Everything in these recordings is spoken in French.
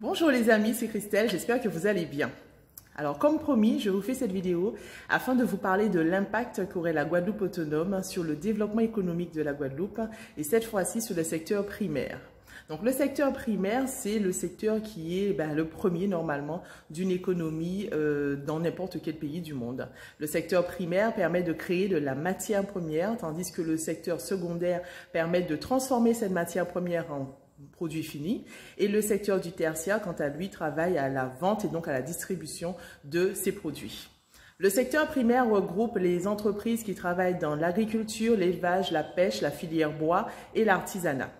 Bonjour les amis, c'est Christelle, j'espère que vous allez bien. Alors comme promis, je vous fais cette vidéo afin de vous parler de l'impact qu'aurait la Guadeloupe autonome sur le développement économique de la Guadeloupe et cette fois-ci sur le secteur primaire. Donc le secteur primaire, c'est le secteur qui est le premier normalement d'une économie dans n'importe quel pays du monde. Le secteur primaire permet de créer de la matière première, tandis que le secteur secondaire permet de transformer cette matière première en produits finis, et le secteur du tertiaire, quant à lui, travaille à la vente et donc à la distribution de ces produits. Le secteur primaire regroupe les entreprises qui travaillent dans l'agriculture, l'élevage, la pêche, la filière bois et l'artisanat.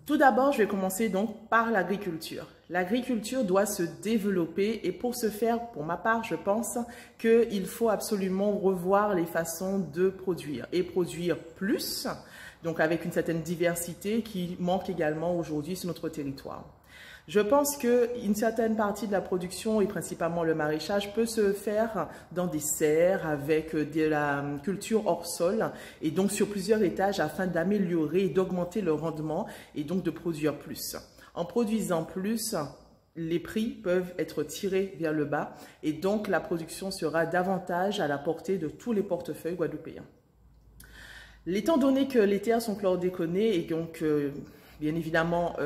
Tout d'abord, je vais commencer donc par l'agriculture. L'agriculture doit se développer et pour ce faire, pour ma part, je pense qu'il faut absolument revoir les façons de produire et produire plus, donc avec une certaine diversité qui manque également aujourd'hui sur notre territoire. Je pense qu'une certaine partie de la production, et principalement le maraîchage, peut se faire dans des serres avec de la culture hors sol et donc sur plusieurs étages afin d'améliorer et d'augmenter le rendement et donc de produire plus. En produisant plus, les prix peuvent être tirés vers le bas et donc la production sera davantage à la portée de tous les portefeuilles guadeloupéens. Étant donné que les terres sont chlordéconées et donc bien évidemment,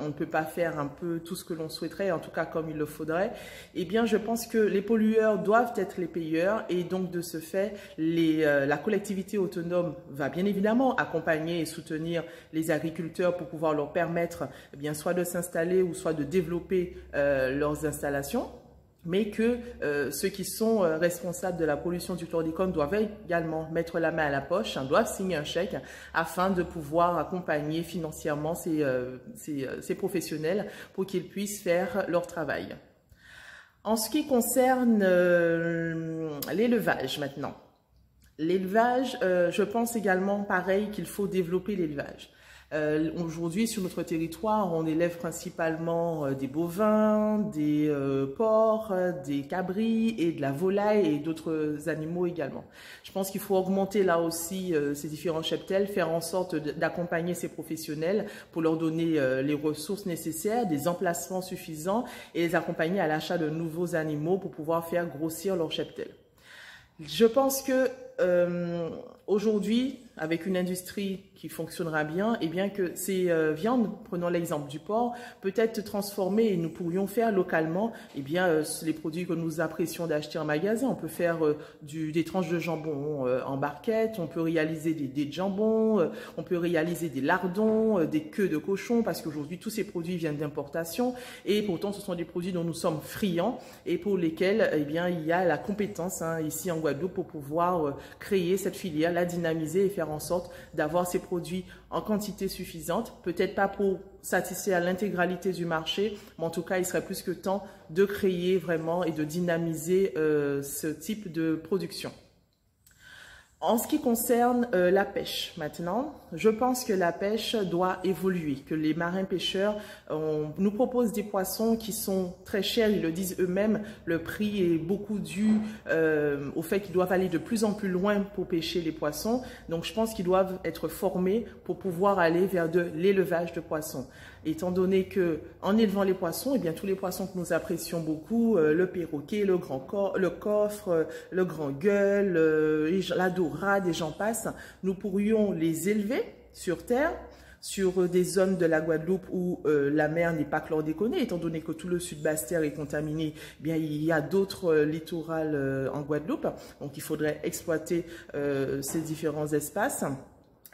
on ne peut pas faire un peu tout ce que l'on souhaiterait, en tout cas comme il le faudrait, eh bien je pense que les pollueurs doivent être les payeurs et donc de ce fait, la collectivité autonome va bien évidemment accompagner et soutenir les agriculteurs pour pouvoir leur permettre soit de s'installer ou soit de développer leurs installations, mais que ceux qui sont responsables de la pollution du chlordécone doivent également mettre la main à la poche, doivent signer un chèque afin de pouvoir accompagner financièrement ces professionnels pour qu'ils puissent faire leur travail. En ce qui concerne l'élevage maintenant, l'élevage, je pense également pareil qu'il faut développer l'élevage. Aujourd'hui, sur notre territoire, on élève principalement des bovins, des porcs, des cabris et de la volaille et d'autres animaux également. Je pense qu'il faut augmenter là aussi ces différents cheptels, faire en sorte d'accompagner ces professionnels pour leur donner les ressources nécessaires, des emplacements suffisants et les accompagner à l'achat de nouveaux animaux pour pouvoir faire grossir leur cheptel. Je pense que aujourd'hui, avec une industrie qui fonctionnera bien, et bien que ces viandes, prenons l'exemple du porc, peut être transformées et nous pourrions faire localement les produits que nous apprécions d'acheter en magasin. On peut faire des tranches de jambon en barquette, on peut réaliser des dés de jambon, on peut réaliser des lardons, des queues de cochon, parce qu'aujourd'hui tous ces produits viennent d'importation et pourtant ce sont des produits dont nous sommes friands et pour lesquels il y a la compétence ici en Guadeloupe pour pouvoir créer cette filière, la dynamiser et faire en sorte d'avoir ces produits en quantité suffisante, peut-être pas pour satisfaire l'intégralité du marché, mais en tout cas, il serait plus que temps de créer vraiment et de dynamiser ce type de production. En ce qui concerne la pêche maintenant, je pense que la pêche doit évoluer, que les marins pêcheurs nous proposent des poissons qui sont très chers, ils le disent eux-mêmes, le prix est beaucoup dû au fait qu'ils doivent aller de plus en plus loin pour pêcher les poissons, donc je pense qu'ils doivent être formés pour pouvoir aller vers de l'élevage de poissons. Étant donné que en élevant les poissons, tous les poissons que nous apprécions beaucoup, le perroquet, le coffre, le grand gueule, la dorade et j'en passe, nous pourrions les élever sur terre, sur des zones de la Guadeloupe où la mer n'est pas chlordéconée, étant donné que tout le sud Basse-Terre est contaminé, il y a d'autres littorales en Guadeloupe, donc il faudrait exploiter ces différents espaces,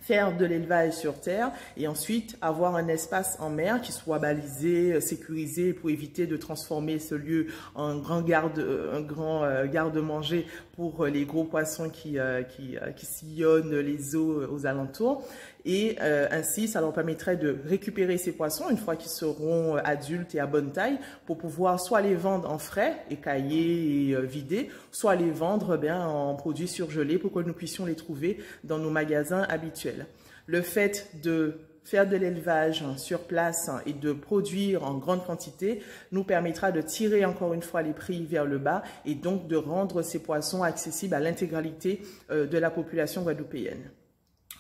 faire de l'élevage sur terre et ensuite avoir un espace en mer qui soit balisé, sécurisé pour éviter de transformer ce lieu en grand garde-manger pour les gros poissons qui sillonnent les eaux aux alentours. Et ainsi, ça leur permettrait de récupérer ces poissons une fois qu'ils seront adultes et à bonne taille pour pouvoir soit les vendre en frais, écaillés et vidés, soit les vendre en produits surgelés pour que nous puissions les trouver dans nos magasins habituels. Le fait de faire de l'élevage sur place et de produire en grande quantité nous permettra de tirer encore une fois les prix vers le bas et donc de rendre ces poissons accessibles à l'intégralité de la population guadeloupéenne.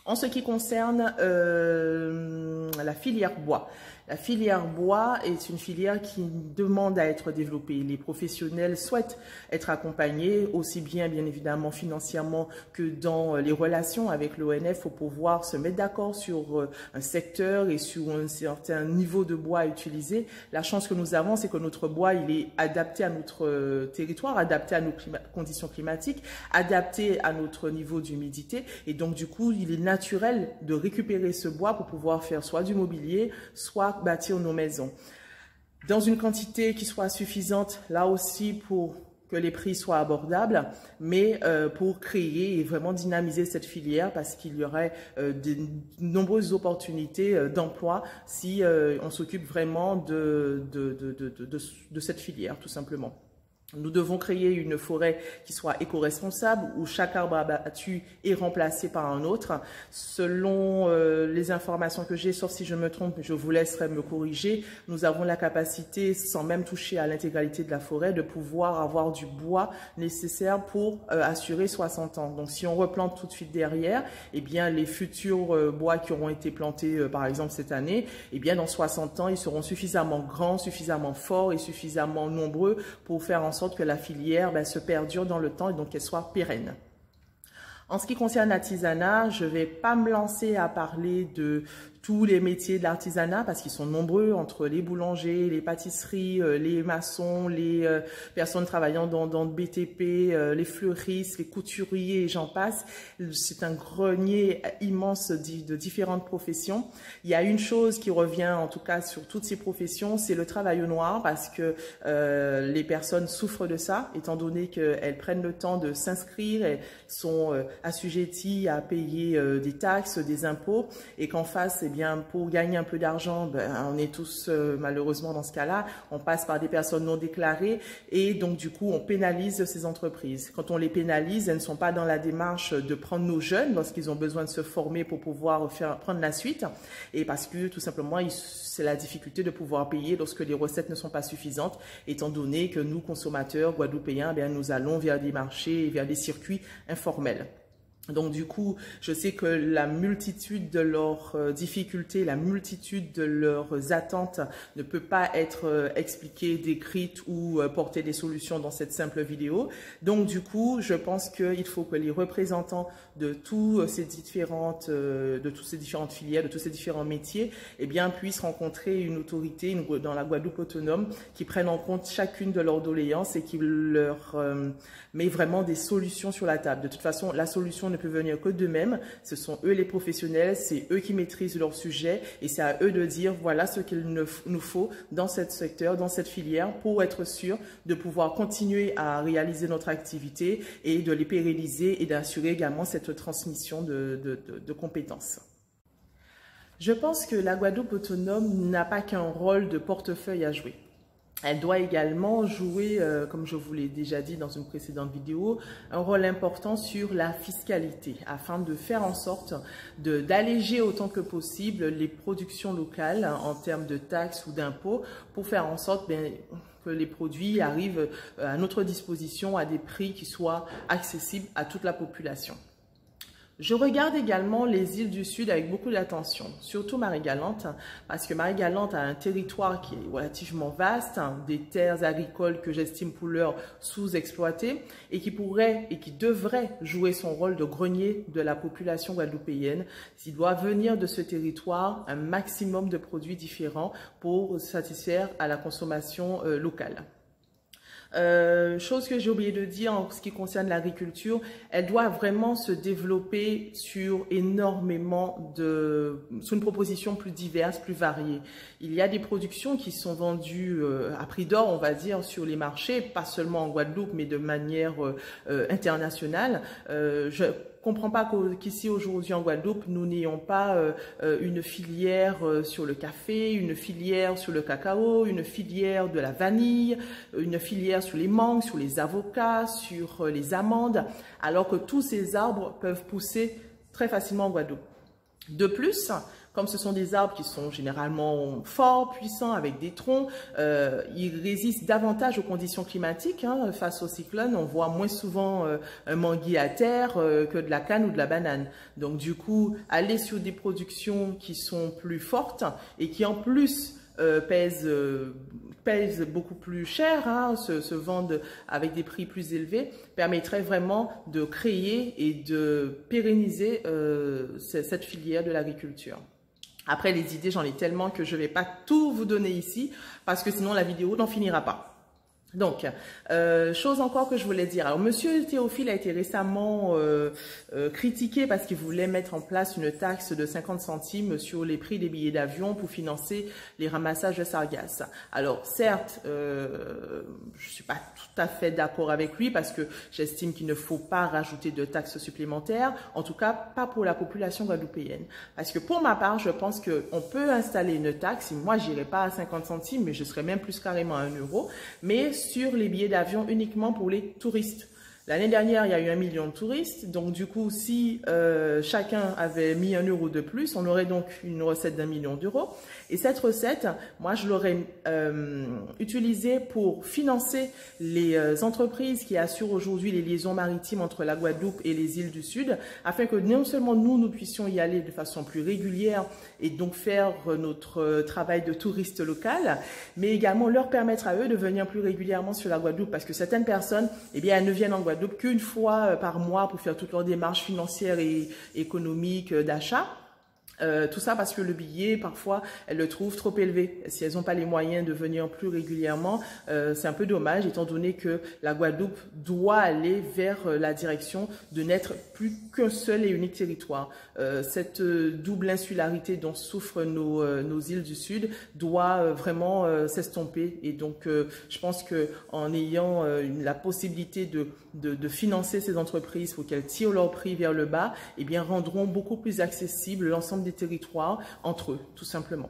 En ce qui concerne la filière bois, La filière bois est une filière qui demande à être développée. Les professionnels souhaitent être accompagnés, aussi bien évidemment financièrement que dans les relations avec l'ONF pour pouvoir se mettre d'accord sur un secteur et sur un certain niveau de bois à utiliser. La chance que nous avons, c'est que notre bois, il est adapté à notre territoire, adapté à nos conditions climatiques, adapté à notre niveau d'humidité. Et donc, du coup, il est naturel de récupérer ce bois pour pouvoir faire soit du mobilier, soit bâtir nos maisons. Dans une quantité qui soit suffisante, là aussi, pour que les prix soient abordables, mais pour créer et vraiment dynamiser cette filière parce qu'il y aurait de nombreuses opportunités d'emploi si on s'occupe vraiment de cette filière, tout simplement. Nous devons créer une forêt qui soit éco-responsable, où chaque arbre abattu est remplacé par un autre. Selon les informations que j'ai, sauf si je me trompe, je vous laisserai me corriger, nous avons la capacité, sans même toucher à l'intégralité de la forêt, de pouvoir avoir du bois nécessaire pour assurer 60 ans. Donc si on replante tout de suite derrière, eh bien les futurs bois qui auront été plantés par exemple cette année, eh bien dans 60 ans, ils seront suffisamment grands, suffisamment forts et suffisamment nombreux pour faire en sorte que la filière se perdure dans le temps et donc qu'elle soit pérenne. En ce qui concerne l'artisanat, je ne vais pas me lancer à parler de tous les métiers de l'artisanat parce qu'ils sont nombreux, entre les boulangers, les pâtisseries, les maçons, les personnes travaillant dans le BTP, les fleuristes, les couturiers et j'en passe. C'est un grenier immense de différentes professions. Il y a une chose qui revient en tout cas sur toutes ces professions, c'est le travail au noir parce que les personnes souffrent de ça, étant donné qu'elles prennent le temps de s'inscrire, elles sont assujetties à payer des taxes, des impôts et qu'en face, eh bien, pour gagner un peu d'argent, on est tous malheureusement dans ce cas-là, on passe par des personnes non déclarées et donc du coup on pénalise ces entreprises. Quand on les pénalise, elles ne sont pas dans la démarche de prendre nos jeunes lorsqu'ils ont besoin de se former pour pouvoir prendre la suite et parce que tout simplement c'est la difficulté de pouvoir payer lorsque les recettes ne sont pas suffisantes étant donné que nous consommateurs guadeloupéens, nous allons vers des marchés et vers des circuits informels. Donc du coup, je sais que la multitude de leurs difficultés, la multitude de leurs attentes ne peut pas être expliquée, décrite ou porter des solutions dans cette simple vidéo. Donc du coup, je pense qu'il faut que les représentants de toutes ces différentes filières, de tous ces différents métiers, eh bien, puissent rencontrer une autorité dans la Guadeloupe autonome qui prenne en compte chacune de leurs doléances et qui leur met vraiment des solutions sur la table. De toute façon, la solution ne peut venir que d'eux-mêmes. Ce sont eux les professionnels, c'est eux qui maîtrisent leur sujet et c'est à eux de dire voilà ce qu'il nous faut dans ce secteur, dans cette filière pour être sûr de pouvoir continuer à réaliser notre activité et de les pérenniser et d'assurer également cette transmission de compétences. Je pense que la Guadeloupe autonome n'a pas qu'un rôle de portefeuille à jouer. Elle doit également jouer, comme je vous l'ai déjà dit dans une précédente vidéo, un rôle important sur la fiscalité afin de faire en sorte d'alléger autant que possible les productions locales en termes de taxes ou d'impôts pour faire en sorte que les produits arrivent à notre disposition à des prix qui soient accessibles à toute la population. Je regarde également les îles du Sud avec beaucoup d'attention, surtout Marie-Galante, parce que Marie-Galante a un territoire qui est relativement vaste, des terres agricoles que j'estime pour l'heure sous-exploitées et qui pourrait et qui devrait jouer son rôle de grenier de la population guadeloupéenne. Il doit venir de ce territoire un maximum de produits différents pour satisfaire à la consommation locale. Chose que j'ai oublié de dire en ce qui concerne l'agriculture, elle doit vraiment se développer sur sur une proposition plus diverse, plus variée. Il y a des productions qui sont vendues à prix d'or, on va dire, sur les marchés, pas seulement en Guadeloupe, mais de manière internationale. Je comprends pas qu'ici aujourd'hui en Guadeloupe, nous n'ayons pas une filière sur le café, une filière sur le cacao, une filière de la vanille, une filière sur les mangues, sur les avocats, sur les amandes, alors que tous ces arbres peuvent pousser très facilement en Guadeloupe. De plus, Comme ce sont des arbres qui sont généralement forts, puissants, avec des troncs, ils résistent davantage aux conditions climatiques. Hein. Face aux cyclones, on voit moins souvent un manguier à terre que de la canne ou de la banane. Donc du coup, aller sur des productions qui sont plus fortes et qui en plus pèsent beaucoup plus cher, hein, se vendent avec des prix plus élevés, permettrait vraiment de créer et de pérenniser cette filière de l'agriculture. Après, les idées, j'en ai tellement que je ne vais pas tout vous donner ici, parce que sinon la vidéo n'en finira pas. Donc, chose encore que je voulais dire. Alors, Monsieur Théophile a été récemment critiqué parce qu'il voulait mettre en place une taxe de 50 centimes sur les prix des billets d'avion pour financer les ramassages de sargasses. Alors, certes, je suis pas tout à fait d'accord avec lui parce que j'estime qu'il ne faut pas rajouter de taxes supplémentaires, en tout cas pas pour la population guadeloupéenne. Parce que pour ma part, je pense qu'on peut installer une taxe. Moi, j'irai pas à 50 centimes, mais je serais même plus carrément à 1 euro. Mais sur les billets d'avion uniquement pour les touristes. L'année dernière, il y a eu 1 million de touristes. Donc, du coup, si chacun avait mis 1 euro de plus, on aurait donc une recette d'1 million d'euros. Et cette recette, moi, je l'aurais utilisée pour financer les entreprises qui assurent aujourd'hui les liaisons maritimes entre la Guadeloupe et les îles du Sud, afin que non seulement nous puissions y aller de façon plus régulière et donc faire notre travail de touriste local, mais également leur permettre à eux de venir plus régulièrement sur la Guadeloupe, parce que certaines personnes, eh bien, elles ne viennent en Guadeloupe qu'une fois par mois pour faire toutes leurs démarches financières et économiques d'achat. Tout ça parce que le billet, parfois, elles le trouvent trop élevé. Si elles n'ont pas les moyens de venir plus régulièrement, c'est un peu dommage, étant donné que la Guadeloupe doit aller vers la direction de n'être plus qu'un seul et unique territoire. Cette double insularité dont souffrent nos îles du Sud doit vraiment s'estomper. Et donc, je pense qu'en ayant la possibilité de financer ces entreprises pour qu'elles tirent leur prix vers le bas, eh bien, rendront beaucoup plus accessible l'ensemble des territoires entre eux, tout simplement.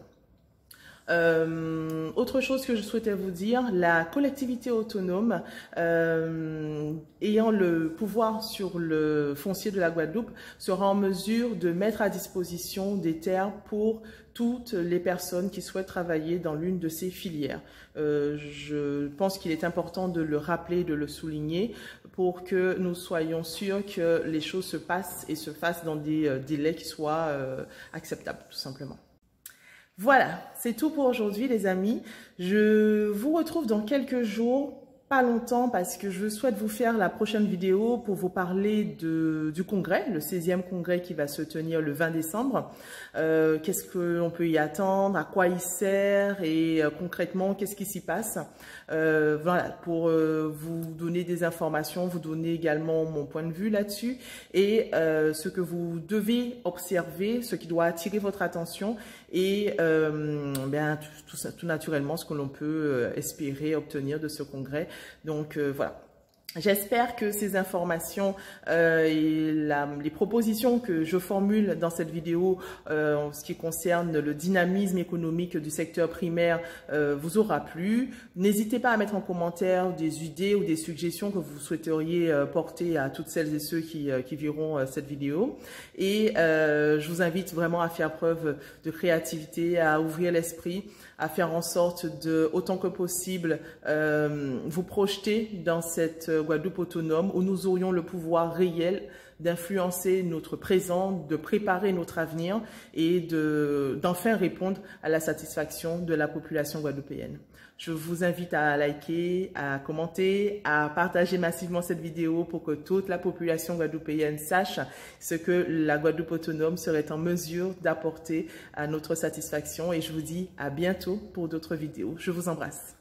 Autre chose que je souhaitais vous dire, la collectivité autonome ayant le pouvoir sur le foncier de la Guadeloupe sera en mesure de mettre à disposition des terres pour toutes les personnes qui souhaitent travailler dans l'une de ces filières. Je pense qu'il est important de le rappeler, de le souligner pour que nous soyons sûrs que les choses se passent et se fassent dans des délais qui soient acceptables, tout simplement. Voilà, c'est tout pour aujourd'hui les amis. Je vous retrouve dans quelques jours, pas longtemps, parce que je souhaite vous faire la prochaine vidéo pour vous parler du congrès, le 16e congrès qui va se tenir le 20 décembre. Qu'est-ce qu'on peut y attendre, à quoi il sert et concrètement, qu'est-ce qui s'y passe. Voilà, pour vous donner des informations, vous donner également mon point de vue là-dessus et ce que vous devez observer, ce qui doit attirer votre attention et tout naturellement ce que l'on peut espérer obtenir de ce congrès. Donc voilà. J'espère que ces informations et les propositions que je formule dans cette vidéo en ce qui concerne le dynamisme économique du secteur primaire vous aura plu. N'hésitez pas à mettre en commentaire des idées ou des suggestions que vous souhaiteriez porter à toutes celles et ceux qui verront cette vidéo. Et je vous invite vraiment à faire preuve de créativité, à ouvrir l'esprit, à faire en sorte de, autant que possible, vous projeter dans cette Guadeloupe autonome où nous aurions le pouvoir réel d'influencer notre présent, de préparer notre avenir et d'enfin répondre à la satisfaction de la population guadeloupéenne. Je vous invite à liker, à commenter, à partager massivement cette vidéo pour que toute la population guadeloupéenne sache ce que la Guadeloupe autonome serait en mesure d'apporter à notre satisfaction. Et je vous dis à bientôt pour d'autres vidéos. Je vous embrasse.